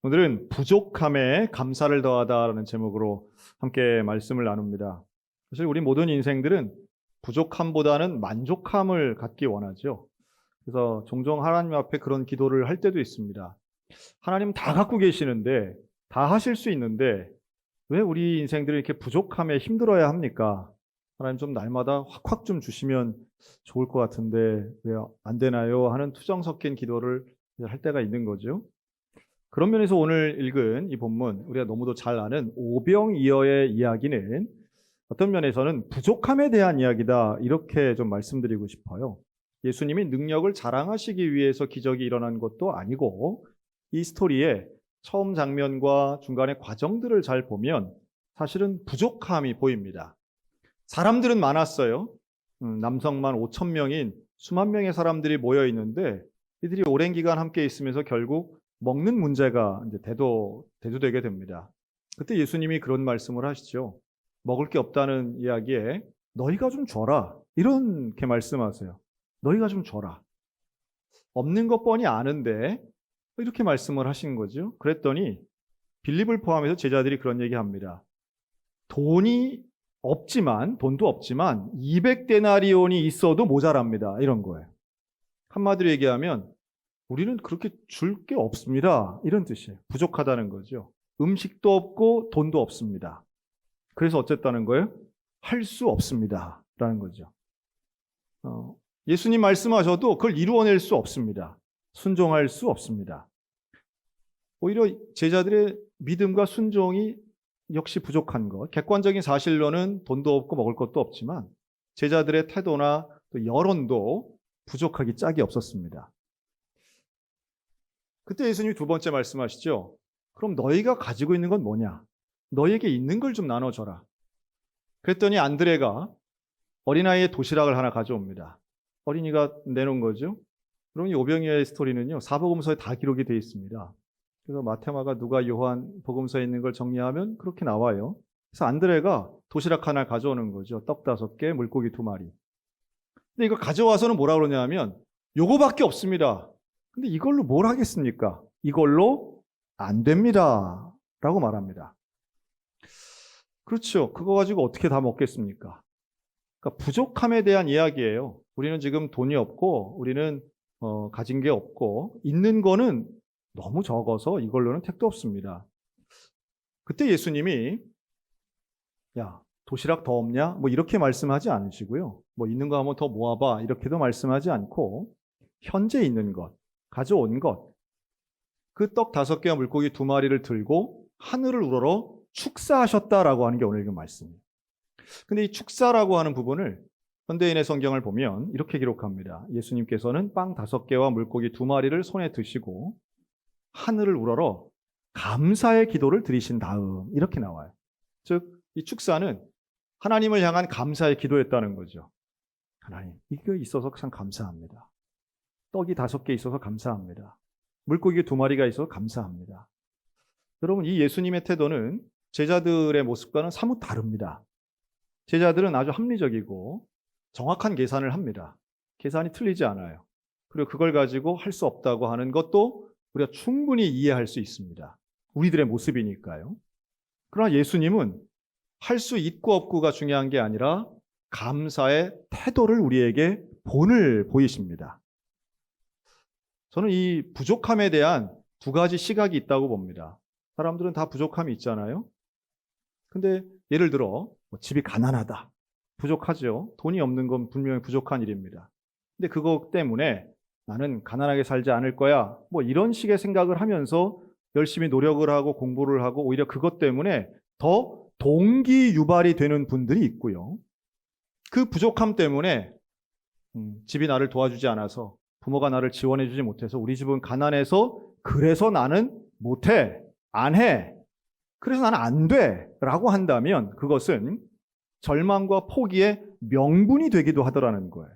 오늘은 부족함에 감사를 더하다라는 제목으로 함께 말씀을 나눕니다. 사실 우리 모든 인생들은 부족함보다는 만족함을 갖기 원하죠. 그래서 종종 하나님 앞에 그런 기도를 할 때도 있습니다. 하나님 다 갖고 계시는데, 다 하실 수 있는데 왜 우리 인생들이 이렇게 부족함에 힘들어야 합니까? 하나님 좀 날마다 확확 좀 주시면 좋을 것 같은데 왜 안 되나요? 하는 투정 섞인 기도를 할 때가 있는 거죠. 그런 면에서 오늘 읽은 이 본문, 우리가 너무도 잘 아는 오병이어의 이야기는 어떤 면에서는 부족함에 대한 이야기다, 이렇게 좀 말씀드리고 싶어요. 예수님이 능력을 자랑하시기 위해서 기적이 일어난 것도 아니고, 이 스토리의 처음 장면과 중간의 과정들을 잘 보면 사실은 부족함이 보입니다. 사람들은 많았어요. 남성만 5천 명인 수만 명의 사람들이 모여 있는데, 이들이 오랜 기간 함께 있으면서 결국 먹는 문제가 이제 대두되게 됩니다. 그때 예수님이 그런 말씀을 하시죠. 먹을 게 없다는 이야기에 너희가 좀 줘라, 이렇게 말씀하세요. 너희가 좀 줘라. 없는 것 뻔히 아는데 이렇게 말씀을 하신 거죠. 그랬더니 빌립을 포함해서 제자들이 그런 얘기합니다. 돈도 없지만 200데나리온이 있어도 모자랍니다, 이런 거예요. 한마디로 얘기하면 우리는 그렇게 줄 게 없습니다, 이런 뜻이에요. 부족하다는 거죠. 음식도 없고 돈도 없습니다. 그래서 어쨌다는 거예요? 할 수 없습니다 라는 거죠. 예수님 말씀하셔도 그걸 이루어낼 수 없습니다. 순종할 수 없습니다. 오히려 제자들의 믿음과 순종이 역시 부족한 것. 객관적인 사실로는 돈도 없고 먹을 것도 없지만 제자들의 태도나 또 여론도 부족하기 짝이 없었습니다. 그때 예수님이 두 번째 말씀하시죠. 그럼 너희가 가지고 있는 건 뭐냐? 너희에게 있는 걸 좀 나눠줘라. 그랬더니 안드레가 어린아이의 도시락을 하나 가져옵니다. 어린이가 내놓은 거죠. 그럼 이 오병이어의 스토리는요, 사복음서에 다 기록이 되어 있습니다. 그래서 마태마가 누가 요한 복음서에 있는 걸 정리하면 그렇게 나와요. 그래서 안드레가 도시락 하나 가져오는 거죠. 떡 5개, 물고기 2마리. 근데 이거 가져와서는 뭐라 그러냐면 요거밖에 없습니다. 근데 이걸로 뭘 하겠습니까? 이걸로 안 됩니다 라고 말합니다. 그렇죠. 그거 가지고 어떻게 다 먹겠습니까? 그러니까 부족함에 대한 이야기예요. 우리는 지금 돈이 없고, 우리는 가진 게 없고, 있는 거는 너무 적어서 이걸로는 택도 없습니다. 그때 예수님이 야, 도시락 더 없냐? 뭐 이렇게 말씀하지 않으시고요. 뭐 있는 거 한번 더 모아봐, 이렇게도 말씀하지 않고, 현재 있는 것, 가져온 것, 그 떡 5개와 물고기 2마리를 들고 하늘을 우러러 축사하셨다라고 하는 게 오늘 읽은 말씀이에요. 근데 이 축사라고 하는 부분을 현대인의 성경을 보면 이렇게 기록합니다. 예수님께서는 빵 5개와 물고기 2마리를 손에 드시고 하늘을 우러러 감사의 기도를 드리신 다음, 이렇게 나와요. 즉, 이 축사는 하나님을 향한 감사의 기도였다는 거죠. 하나님, 이거 있어서 참 감사합니다. 떡이 5개 있어서 감사합니다. 물고기 2마리가 있어서 감사합니다. 여러분, 이 예수님의 태도는 제자들의 모습과는 사뭇 다릅니다. 제자들은 아주 합리적이고 정확한 계산을 합니다. 계산이 틀리지 않아요. 그리고 그걸 가지고 할 수 없다고 하는 것도 우리가 충분히 이해할 수 있습니다. 우리들의 모습이니까요. 그러나 예수님은 할 수 있고 없고가 중요한 게 아니라 감사의 태도를 우리에게 본을 보이십니다. 저는 이 부족함에 대한 두 가지 시각이 있다고 봅니다. 사람들은 다 부족함이 있잖아요. 근데 예를 들어 집이 가난하다. 부족하죠. 돈이 없는 건 분명히 부족한 일입니다. 근데 그것 때문에 나는 가난하게 살지 않을 거야, 뭐 이런 식의 생각을 하면서 열심히 노력을 하고 공부를 하고 오히려 그것 때문에 더 동기 유발이 되는 분들이 있고요. 그 부족함 때문에 집이 나를 도와주지 않아서, 부모가 나를 지원해 주지 못해서, 우리 집은 가난해서 그래서 나는 못해, 안 해, 그래서 나는 안 돼 라고 한다면 그것은 절망과 포기의 명분이 되기도 하더라는 거예요.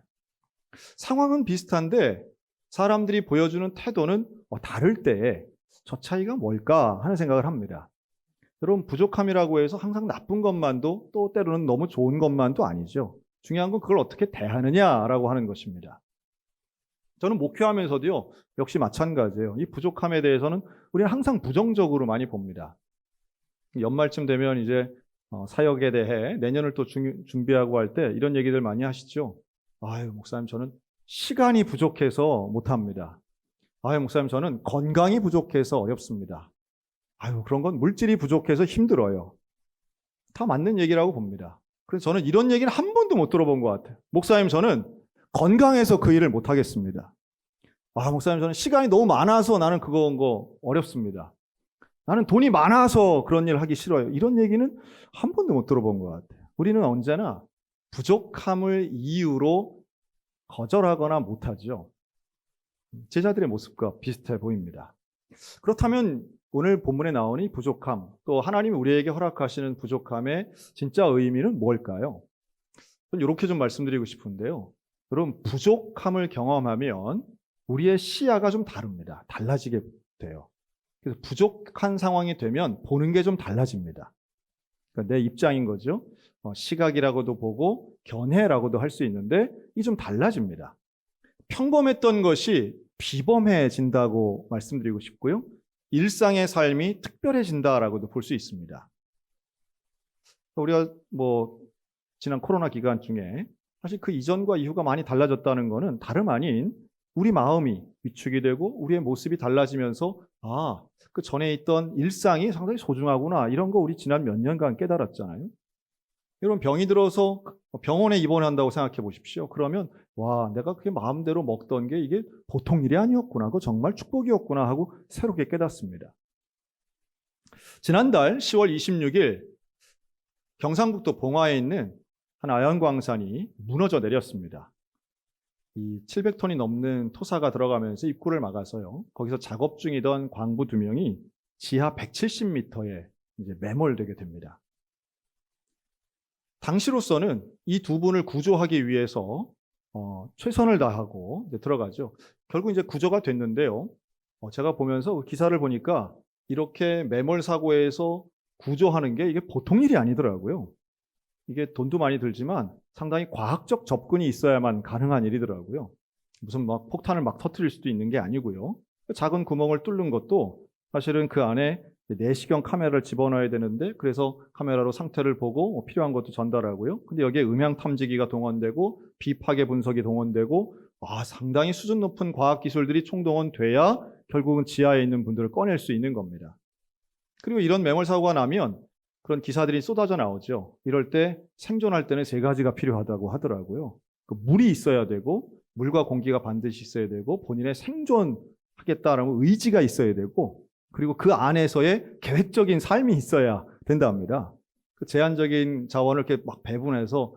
상황은 비슷한데 사람들이 보여주는 태도는 다를 때 저 차이가 뭘까 하는 생각을 합니다. 여러분, 부족함이라고 해서 항상 나쁜 것만도, 또 때로는 너무 좋은 것만도 아니죠. 중요한 건 그걸 어떻게 대하느냐라고 하는 것입니다. 저는 목회하면서도요, 역시 마찬가지예요. 이 부족함에 대해서는 우리는 항상 부정적으로 많이 봅니다. 연말쯤 되면 이제 사역에 대해 내년을 또 준비하고 할 때 이런 얘기들 많이 하시죠. 아유, 목사님, 저는 시간이 부족해서 못합니다. 아유, 목사님, 저는 건강이 부족해서 어렵습니다. 아유, 그런 건 물질이 부족해서 힘들어요. 다 맞는 얘기라고 봅니다. 그래서 저는 이런 얘기는 한 번도 못 들어본 것 같아요. 목사님, 저는 건강해서 그 일을 못 하겠습니다. 아, 목사님, 저는 시간이 너무 많아서 나는 그거 어렵습니다. 나는 돈이 많아서 그런 일 하기 싫어요. 이런 얘기는 한 번도 못 들어본 것 같아요. 우리는 언제나 부족함을 이유로 거절하거나 못하죠. 제자들의 모습과 비슷해 보입니다. 그렇다면 오늘 본문에 나오는 이 부족함, 또 하나님이 우리에게 허락하시는 부족함의 진짜 의미는 뭘까요? 저는 이렇게 좀 말씀드리고 싶은데요. 여러분, 부족함을 경험하면 우리의 시야가 좀 다릅니다. 달라지게 돼요. 그래서 부족한 상황이 되면 보는 게 좀 달라집니다. 그러니까 내 입장인 거죠. 시각이라고도 보고 견해라고도 할 수 있는데 이게 좀 달라집니다. 평범했던 것이 비범해진다고 말씀드리고 싶고요. 일상의 삶이 특별해진다라고도 볼 수 있습니다. 우리가 지난 코로나 기간 중에 사실 그 이전과 이후가 많이 달라졌다는 것은 다름 아닌 우리 마음이 위축이 되고 우리의 모습이 달라지면서 그 전에 있던 일상이 상당히 소중하구나, 이런 거 우리 지난 몇 년간 깨달았잖아요. 여러분, 병이 들어서 병원에 입원한다고 생각해 보십시오. 그러면 내가 그게 마음대로 먹던 게 이게 보통 일이 아니었구나, 그거 정말 축복이었구나 하고 새롭게 깨닫습니다. 지난달 10월 26일 경상북도 봉화에 있는 한 아연광산이 무너져 내렸습니다. 이 700톤이 넘는 토사가 들어가면서 입구를 막아서요, 거기서 작업 중이던 광부 2명이 지하 170m에 이제 매몰되게 됩니다. 당시로서는 이 두 분을 구조하기 위해서 최선을 다하고 이제 들어가죠. 결국 이제 구조가 됐는데요. 제가 보면서 기사를 보니까 이렇게 매몰 사고에서 구조하는 게 이게 보통 일이 아니더라고요. 이게 돈도 많이 들지만 상당히 과학적 접근이 있어야만 가능한 일이더라고요. 무슨 폭탄을 터뜨릴 수도 있는 게 아니고요. 작은 구멍을 뚫는 것도 사실은 그 안에 내시경 카메라를 집어넣어야 되는데, 그래서 카메라로 상태를 보고 필요한 것도 전달하고요. 근데 여기에 음향 탐지기가 동원되고 비파괴 분석이 동원되고 상당히 수준 높은 과학 기술들이 총동원돼야 결국은 지하에 있는 분들을 꺼낼 수 있는 겁니다. 그리고 이런 매몰 사고가 나면 그런 기사들이 쏟아져 나오죠. 이럴 때 생존할 때는 3가지가 필요하다고 하더라고요. 물이 있어야 되고, 물과 공기가 반드시 있어야 되고, 본인의 생존하겠다라는 의지가 있어야 되고, 그리고 그 안에서의 계획적인 삶이 있어야 된다 합니다. 그 제한적인 자원을 이렇게 막 배분해서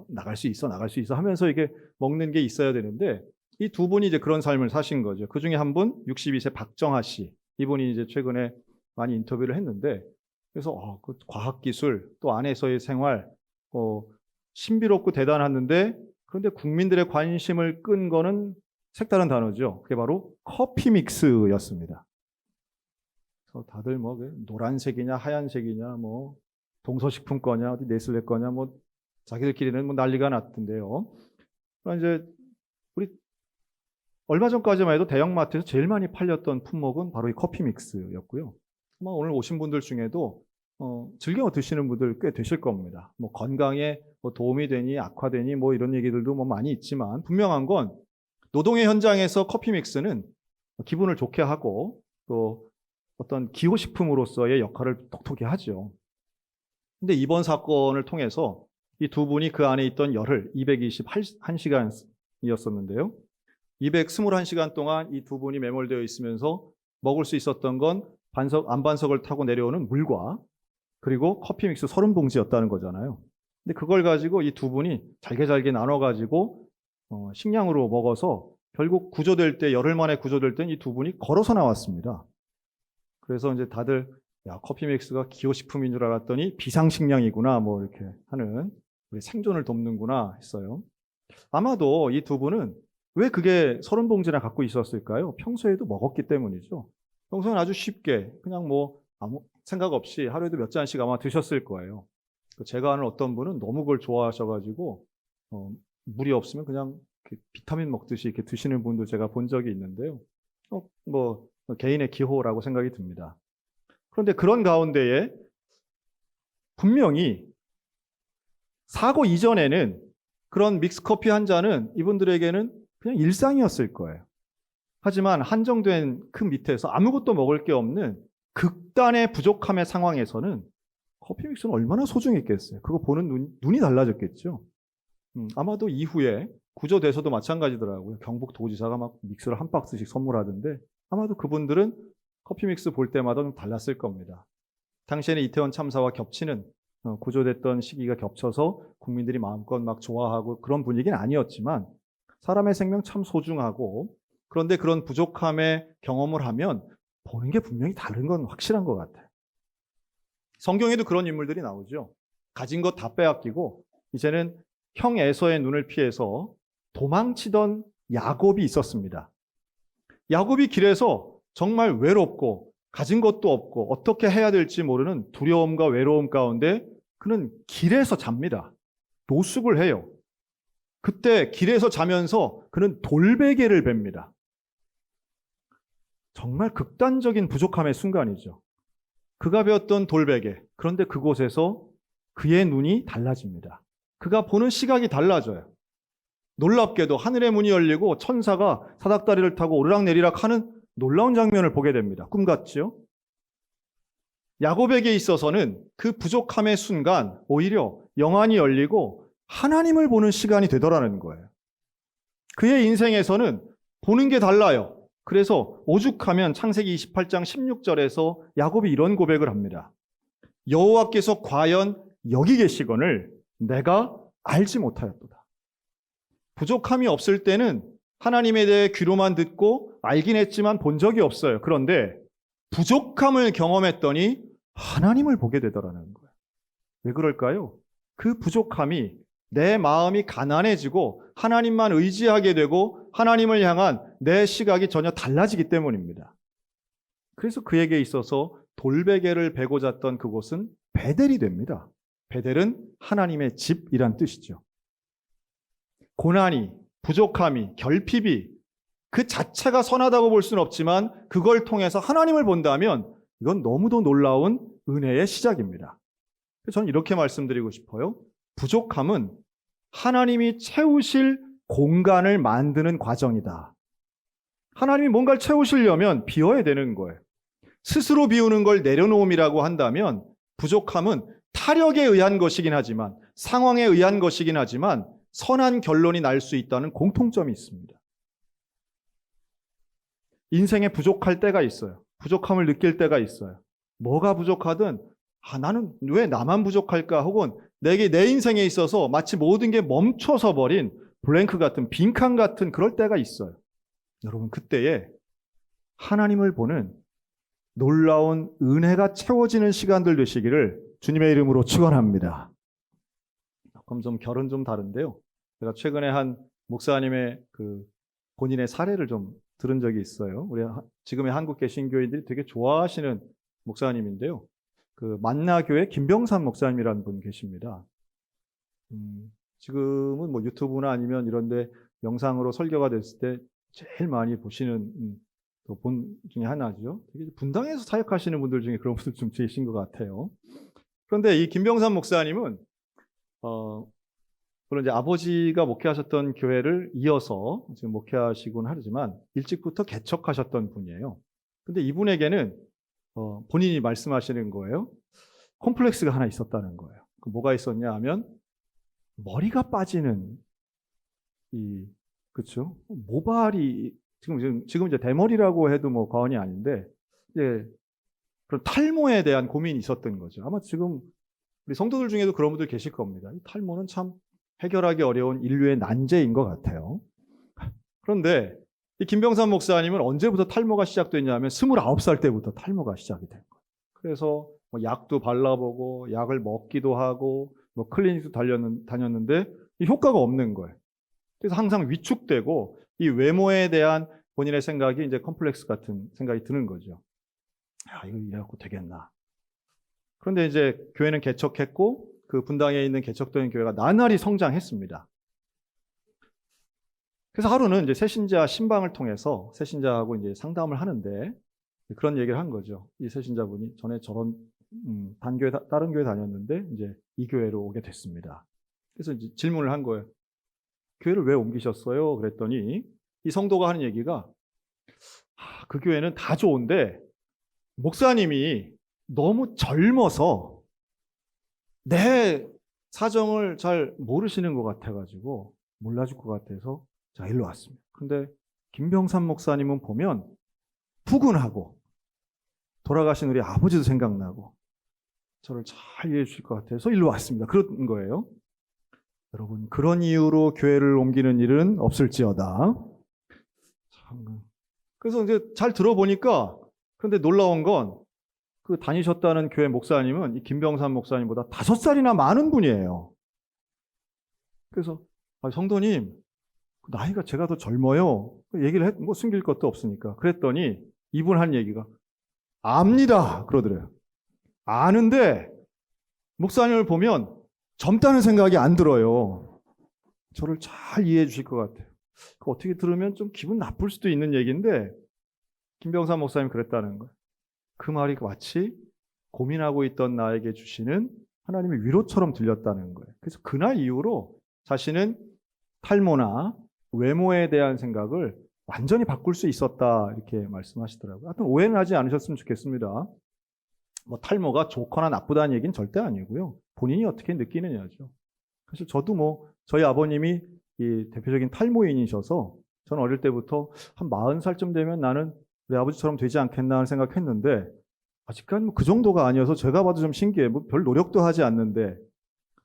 나갈 수 있어 하면서 이게 먹는 게 있어야 되는데, 이 두 분이 이제 그런 삶을 사신 거죠. 그 중에 한 분, 62세 박정하 씨, 이분이 이제 최근에 많이 인터뷰를 했는데, 그래서 그 과학기술 또 안에서의 생활 신비롭고 대단했는데, 그런데 국민들의 관심을 끈 거는 색다른 단어죠. 그게 바로 커피 믹스였습니다. 그래서 다들 노란색이냐 하얀색이냐 동서식품 거냐 어디 네슬레 거냐 자기들끼리는 난리가 났던데요. 이제 우리 얼마 전까지만 해도 대형마트에서 제일 많이 팔렸던 품목은 바로 이 커피 믹스였고요. 오늘 오신 분들 중에도 즐겨 드시는 분들 꽤 되실 겁니다. 건강에 도움이 되니 악화되니 이런 얘기들도 많이 있지만, 분명한 건 노동의 현장에서 커피 믹스는 기분을 좋게 하고 또 어떤 기호식품으로서의 역할을 똑똑히 하죠. 근데 이번 사건을 통해서 이 두 분이 그 안에 있던 열을 221시간이었었는데요. 221시간 동안 이 두 분이 매몰되어 있으면서 먹을 수 있었던 건 안반석을 타고 내려오는 물과 그리고 커피 믹스 30봉지였다는 거잖아요. 근데 그걸 가지고 이 두 분이 잘게 나눠가지고 식량으로 먹어서 결국 구조될 때, 열흘 만에 구조될 때 이 두 분이 걸어서 나왔습니다. 그래서 이제 다들 커피 믹스가 기호식품인 줄 알았더니 비상식량이구나 이렇게 하는, 우리 생존을 돕는구나 했어요. 아마도 이 두 분은 왜 그게 30봉지나 갖고 있었을까요? 평소에도 먹었기 때문이죠. 평소에는 아주 쉽게 그냥 아무 생각 없이 하루에도 몇 잔씩 아마 드셨을 거예요. 제가 아는 어떤 분은 너무 그걸 좋아하셔가지고 물이 없으면 그냥 비타민 먹듯이 이렇게 드시는 분도 제가 본 적이 있는데요. 뭐 개인의 기호라고 생각이 듭니다. 그런데 그런 가운데에 분명히 사고 이전에는 그런 믹스커피 한 잔은 이분들에게는 그냥 일상이었을 거예요. 하지만 한정된 그 밑에서 아무것도 먹을 게 없는 극단의 부족함의 상황에서는 커피 믹스는 얼마나 소중했겠어요. 그거 보는 눈이 달라졌겠죠. 아마도 이후에 구조돼서도 마찬가지더라고요. 경북도지사가 막 믹스를 한 박스씩 선물하던데 아마도 그분들은 커피 믹스 볼 때마다 좀 달랐을 겁니다. 당시에는 이태원 참사와 겹치는 구조됐던 시기가 겹쳐서 국민들이 마음껏 막 좋아하고 그런 분위기는 아니었지만 사람의 생명 참 소중하고 그런데 그런 부족함의 경험을 하면 보는 게 분명히 다른 건 확실한 것 같아요. 성경에도 그런 인물들이 나오죠. 가진 것 다 빼앗기고 이제는 형 에서의 눈을 피해서 도망치던 야곱이 있었습니다. 야곱이 길에서 정말 외롭고 가진 것도 없고 어떻게 해야 될지 모르는 두려움과 외로움 가운데 그는 길에서 잡니다. 노숙을 해요. 그때 길에서 자면서 그는 돌베개를 뱁니다. 정말 극단적인 부족함의 순간이죠. 그가 배웠던 돌베개. 그런데 그곳에서 그의 눈이 달라집니다. 그가 보는 시각이 달라져요. 놀랍게도 하늘의 문이 열리고 천사가 사닥다리를 타고 오르락내리락 하는 놀라운 장면을 보게 됩니다. 꿈 같지요? 야곱에게 있어서는 그 부족함의 순간 오히려 영안이 열리고 하나님을 보는 시간이 되더라는 거예요. 그의 인생에서는 보는 게 달라요. 그래서 오죽하면 창세기 28장 16절에서 야곱이 이런 고백을 합니다. 여호와께서 과연 여기 계시거늘 내가 알지 못하였도다. 부족함이 없을 때는 하나님에 대해 귀로만 듣고 알긴 했지만 본 적이 없어요. 그런데 부족함을 경험했더니 하나님을 보게 되더라는 거예요. 왜 그럴까요? 그 부족함이 내 마음이 가난해지고 하나님만 의지하게 되고 하나님을 향한 내 시각이 전혀 달라지기 때문입니다. 그래서 그에게 있어서 돌베개를 베고 잤던 그곳은 베델이 됩니다. 베델은 하나님의 집이란 뜻이죠. 고난이, 부족함이, 결핍이 그 자체가 선하다고 볼 수는 없지만 그걸 통해서 하나님을 본다면 이건 너무도 놀라운 은혜의 시작입니다. 저는 이렇게 말씀드리고 싶어요. 부족함은 하나님이 채우실 공간을 만드는 과정이다. 하나님이 뭔가를 채우시려면 비워야 되는 거예요. 스스로 비우는 걸 내려놓음이라고 한다면 부족함은 타력에 의한 것이긴 하지만 상황에 의한 것이긴 하지만 선한 결론이 날 수 있다는 공통점이 있습니다. 인생에 부족할 때가 있어요. 부족함을 느낄 때가 있어요. 뭐가 부족하든 나는 왜 나만 부족할까 혹은 내 인생에 있어서 마치 모든 게 멈춰서 버린 블랭크 같은 빈칸 같은 그럴 때가 있어요. 여러분 그때에 하나님을 보는 놀라운 은혜가 채워지는 시간들 되시기를 주님의 이름으로 축원합니다. 그럼 좀 결은 좀 다른데요. 제가 최근에 한 목사님의 그 본인의 사례를 좀 들은 적이 있어요. 우리 지금의 한국 개신교인들이 되게 좋아하시는 목사님인데요. 그 만나교회 김병삼 목사님이라는 분 계십니다. 지금은 뭐 유튜브나 아니면 이런데 영상으로 설교가 됐을 때 제일 많이 보시는 본 중에 하나죠. 되게 분당에서 사역하시는 분들 중에 그런 분들 좀 계신 것 같아요. 그런데 이 김병삼 목사님은 물론 이제 아버지가 목회하셨던 교회를 이어서 지금 목회하시곤 하지만 일찍부터 개척하셨던 분이에요. 근데 이분에게는 본인이 말씀하시는 거예요. 콤플렉스가 하나 있었다는 거예요. 그 뭐가 있었냐 하면 머리가 빠지는 그렇죠? 모발이 지금 이제 대머리라고 해도 뭐 과언이 아닌데 이제 그런 탈모에 대한 고민이 있었던 거죠. 아마 지금 우리 성도들 중에도 그런 분들 계실 겁니다. 이 탈모는 참 해결하기 어려운 인류의 난제인 것 같아요. 그런데 이 김병삼 목사님은 언제부터 탈모가 시작됐냐면 29살 때부터 탈모가 시작이 된 거예요. 그래서 뭐 약도 발라보고 약을 먹기도 하고 뭐 클리닉도 다녔는데 효과가 없는 거예요. 그래서 항상 위축되고 이 외모에 대한 본인의 생각이 이제 컴플렉스 같은 생각이 드는 거죠. 이거 이래갖고 되겠나. 그런데 이제 교회는 개척했고 그 분당에 있는 개척된 교회가 나날이 성장했습니다. 그래서 하루는 이제 새신자 신방을 통해서 새신자하고 이제 상담을 하는데 그런 얘기를 한 거죠. 이 새신자분이 전에 저런 다른 교회 다녔는데 이제 이 교회로 오게 됐습니다. 그래서 이제 질문을 한 거예요. 교회를 왜 옮기셨어요? 그랬더니 이 성도가 하는 얘기가 그 교회는 다 좋은데 목사님이 너무 젊어서 내 사정을 잘 모르시는 것 같아가지고 몰라줄 것 같아서 자 일로 왔습니다. 근데 김병삼 목사님은 보면 푸근하고 돌아가신 우리 아버지도 생각나고 저를 잘 이해해 주실 것 같아서 일로 왔습니다. 그런 거예요. 여러분 그런 이유로 교회를 옮기는 일은 없을지어다. 그래서 이제 잘 들어보니까 그런데 놀라운 건 그 다니셨다는 교회 목사님은 이 김병삼 목사님보다 5살이나 많은 분이에요. 그래서 성도님 나이가 제가 더 젊어요. 얘기를 뭐 숨길 것도 없으니까. 그랬더니 이분 한 얘기가 압니다 그러더래요. 아는데 목사님을 보면 젊다는 생각이 안 들어요. 저를 잘 이해해 주실 것 같아요. 어떻게 들으면 좀 기분 나쁠 수도 있는 얘기인데 김병삼 목사님 그랬다는 거예요. 그 말이 마치 고민하고 있던 나에게 주시는 하나님의 위로처럼 들렸다는 거예요. 그래서 그날 이후로 자신은 탈모나 외모에 대한 생각을 완전히 바꿀 수 있었다 이렇게 말씀하시더라고요. 하여튼 오해는 하지 않으셨으면 좋겠습니다. 뭐 탈모가 좋거나 나쁘다는 얘기는 절대 아니고요. 본인이 어떻게 느끼느냐죠. 사실 저도 뭐 저희 아버님이 이 대표적인 탈모인이셔서 저는 어릴 때부터 한 40살쯤 되면 나는 우리 아버지처럼 되지 않겠나 하는 생각했는데 아직까지 그 정도가 아니어서 제가 봐도 좀 신기해요. 뭐 별 노력도 하지 않는데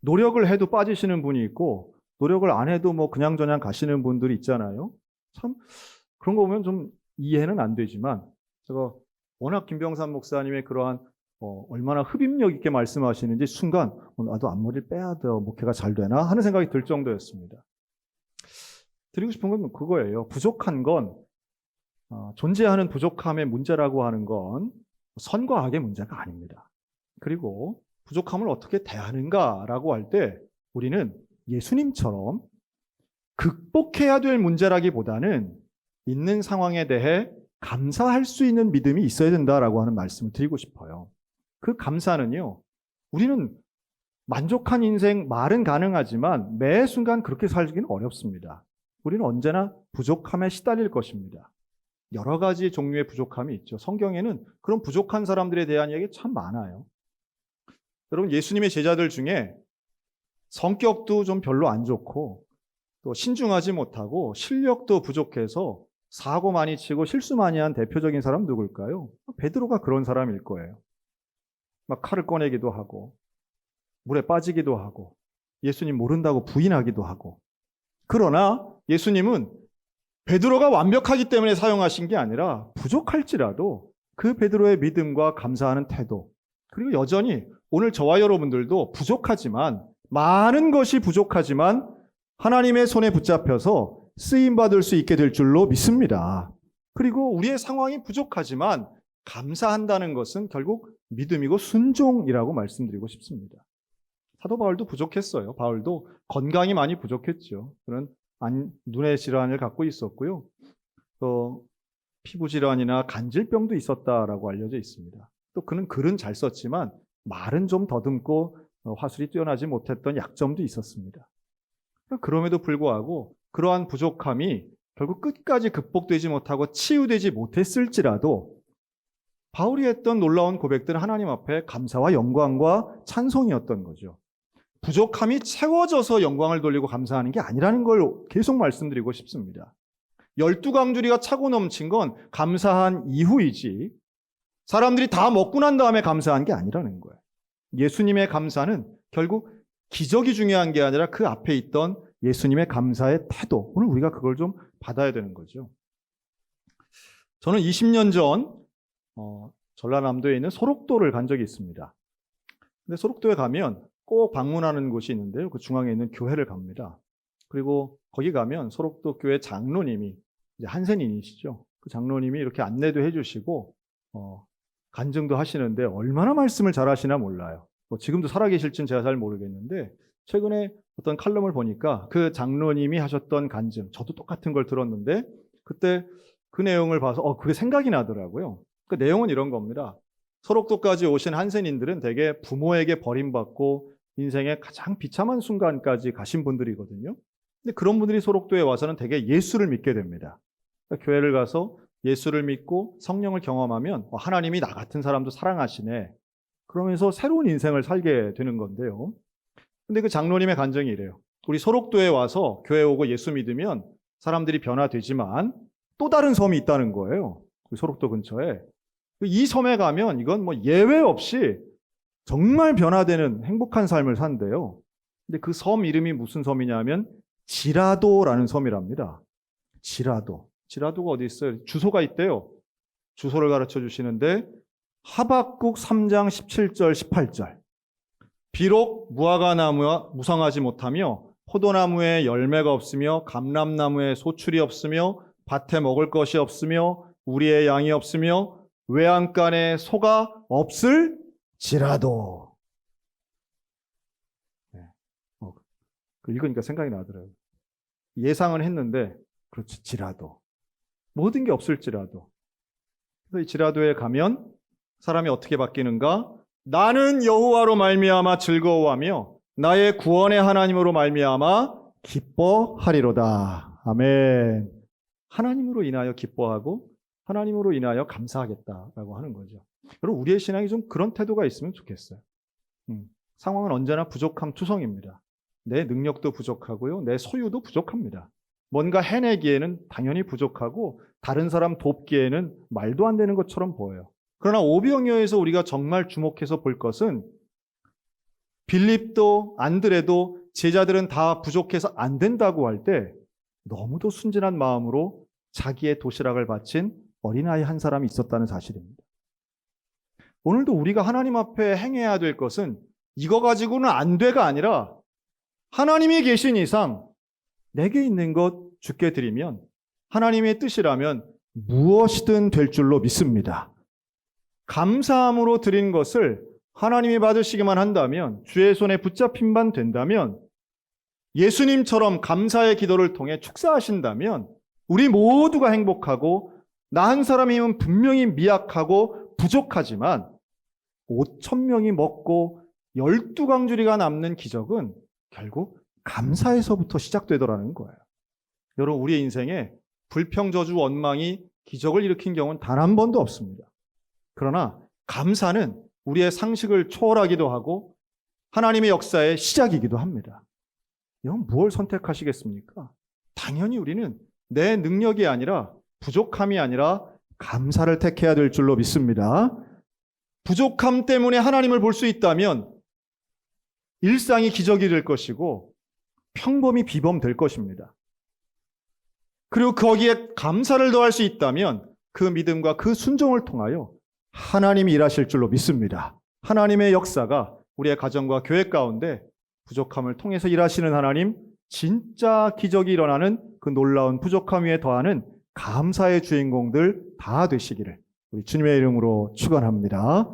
노력을 해도 빠지시는 분이 있고 노력을 안 해도 뭐 그냥저냥 가시는 분들이 있잖아요. 참 그런 거 보면 좀 이해는 안 되지만 제가 워낙 김병삼 목사님의 그러한 얼마나 흡입력 있게 말씀하시는지 순간 나도 앞머리를 빼야 돼요. 목회가 잘 되나 하는 생각이 들 정도였습니다. 드리고 싶은 건 그거예요. 부족한 건 존재하는 부족함의 문제라고 하는 건 선과 악의 문제가 아닙니다. 그리고 부족함을 어떻게 대하는가라고 할 때 우리는 예수님처럼 극복해야 될 문제라기보다는 있는 상황에 대해 감사할 수 있는 믿음이 있어야 된다라고 하는 말씀을 드리고 싶어요. 그 감사는요, 우리는 만족한 인생 말은 가능하지만 매 순간 그렇게 살기는 어렵습니다. 우리는 언제나 부족함에 시달릴 것입니다. 여러 가지 종류의 부족함이 있죠. 성경에는 그런 부족한 사람들에 대한 이야기 참 많아요. 여러분 예수님의 제자들 중에 성격도 좀 별로 안 좋고 또 신중하지 못하고 실력도 부족해서 사고 많이 치고 실수 많이 한 대표적인 사람 누굴까요? 베드로가 그런 사람일 거예요. 막 칼을 꺼내기도 하고 물에 빠지기도 하고 예수님 모른다고 부인하기도 하고. 그러나 예수님은 베드로가 완벽하기 때문에 사용하신 게 아니라 부족할지라도 그 베드로의 믿음과 감사하는 태도, 그리고 여전히 오늘 저와 여러분들도 부족하지만, 많은 것이 부족하지만 하나님의 손에 붙잡혀서 쓰임받을 수 있게 될 줄로 믿습니다. 그리고 우리의 상황이 부족하지만 감사한다는 것은 결국 믿음이고 순종이라고 말씀드리고 싶습니다. 사도 바울도 부족했어요. 바울도 건강이 많이 부족했죠. 그는 눈의 질환을 갖고 있었고요. 또 피부 질환이나 간질병도 있었다라고 알려져 있습니다. 또 그는 글은 잘 썼지만 말은 좀 더듬고 화술이 뛰어나지 못했던 약점도 있었습니다. 그럼에도 불구하고 그러한 부족함이 결국 끝까지 극복되지 못하고 치유되지 못했을지라도 바울이 했던 놀라운 고백들은 하나님 앞에 감사와 영광과 찬송이었던 거죠. 부족함이 채워져서 영광을 돌리고 감사하는 게 아니라는 걸 계속 말씀드리고 싶습니다. 12강주리가 차고 넘친 건 감사한 이후이지 사람들이 다 먹고 난 다음에 감사한 게 아니라는 거예요. 예수님의 감사는 결국 기적이 중요한 게 아니라 그 앞에 있던 예수님의 감사의 태도, 오늘 우리가 그걸 좀 받아야 되는 거죠. 저는 20년 전 전라남도에 있는 소록도를 간 적이 있습니다. 근데 소록도에 가면 꼭 방문하는 곳이 있는데요. 그 중앙에 있는 교회를 갑니다. 그리고 거기 가면 소록도 교회 장로님이 이제 한센인이시죠. 그 장로님이 이렇게 안내도 해주시고 간증도 하시는데 얼마나 말씀을 잘하시나 몰라요. 지금도 살아계실지는 제가 잘 모르겠는데 최근에 어떤 칼럼을 보니까 그 장로님이 하셨던 간증, 저도 똑같은 걸 들었는데 그때 그 내용을 봐서 그게 생각이 나더라고요. 그 내용은 이런 겁니다. 설옥도까지 오신 한센인들은 대개 부모에게 버림받고 인생의 가장 비참한 순간까지 가신 분들이거든요. 근데 그런 분들이 설옥도에 와서는 대개 예수를 믿게 됩니다. 그러니까 교회를 가서 예수를 믿고 성령을 경험하면 하나님이 나 같은 사람도 사랑하시네. 그러면서 새로운 인생을 살게 되는 건데요. 근데 그 장로님의 간증이 이래요. 우리 설옥도에 와서 교회 오고 예수 믿으면 사람들이 변화되지만 또 다른 섬이 있다는 거예요. 그 설옥도 근처에. 이 섬에 가면 이건 뭐 예외 없이 정말 변화되는 행복한 삶을 산대요. 근데 그 섬 이름이 무슨 섬이냐면 지라도라는 섬이랍니다. 지라도. 지라도가 어디 있어요? 주소가 있대요. 주소를 가르쳐 주시는데 하박국 3장 17절 18절. 비록 무화과 나무와 무성하지 못하며 포도나무에 열매가 없으며 감람나무에 소출이 없으며 밭에 먹을 것이 없으며 우리의 양이 없으며 외양간에 소가 없을지라도. 네. 읽으니까 생각이 나더라고요. 예상은 했는데 그렇지, 지라도. 모든 게 없을지라도. 그래서 이 지라도에 가면 사람이 어떻게 바뀌는가? 나는 여호와로 말미암아 즐거워하며 나의 구원의 하나님으로 말미암아 기뻐하리로다. 아멘. 하나님으로 인하여 기뻐하고 하나님으로 인하여 감사하겠다라고 하는 거죠. 여러분, 우리의 신앙이 좀 그런 태도가 있으면 좋겠어요. 상황은 언제나 부족함 투성입니다. 내 능력도 부족하고요. 내 소유도 부족합니다. 뭔가 해내기에는 당연히 부족하고 다른 사람 돕기에는 말도 안 되는 것처럼 보여요. 그러나 오병이어에서 우리가 정말 주목해서 볼 것은 빌립도 안드레도 제자들은 다 부족해서 안 된다고 할 때 너무도 순진한 마음으로 자기의 도시락을 바친 어린아이 한 사람이 있었다는 사실입니다. 오늘도 우리가 하나님 앞에 행해야 될 것은 이거 가지고는 안 돼가 아니라 하나님이 계신 이상 내게 있는 것 주께 드리면 하나님의 뜻이라면 무엇이든 될 줄로 믿습니다. 감사함으로 드린 것을 하나님이 받으시기만 한다면, 주의 손에 붙잡힌 바 된다면, 예수님처럼 감사의 기도를 통해 축사하신다면 우리 모두가 행복하고 나 한 사람의 힘은 분명히 미약하고 부족하지만 5,000명이 먹고 12광주리가 남는 기적은 결국 감사에서부터 시작되더라는 거예요. 여러분, 우리의 인생에 불평저주 원망이 기적을 일으킨 경우는 단 한 번도 없습니다. 그러나 감사는 우리의 상식을 초월하기도 하고 하나님의 역사의 시작이기도 합니다. 이건 무엇을 선택하시겠습니까? 당연히 우리는 내 능력이 아니라 부족함이 아니라 감사를 택해야 될 줄로 믿습니다. 부족함 때문에 하나님을 볼 수 있다면 일상이 기적이 될 것이고 평범이 비범될 것입니다. 그리고 거기에 감사를 더할 수 있다면 그 믿음과 그 순종을 통하여 하나님이 일하실 줄로 믿습니다. 하나님의 역사가 우리의 가정과 교회 가운데 부족함을 통해서 일하시는 하나님, 진짜 기적이 일어나는 그 놀라운 부족함 위에 더하는 감사의 주인공들 다 되시기를 우리 주님의 이름으로 축원합니다.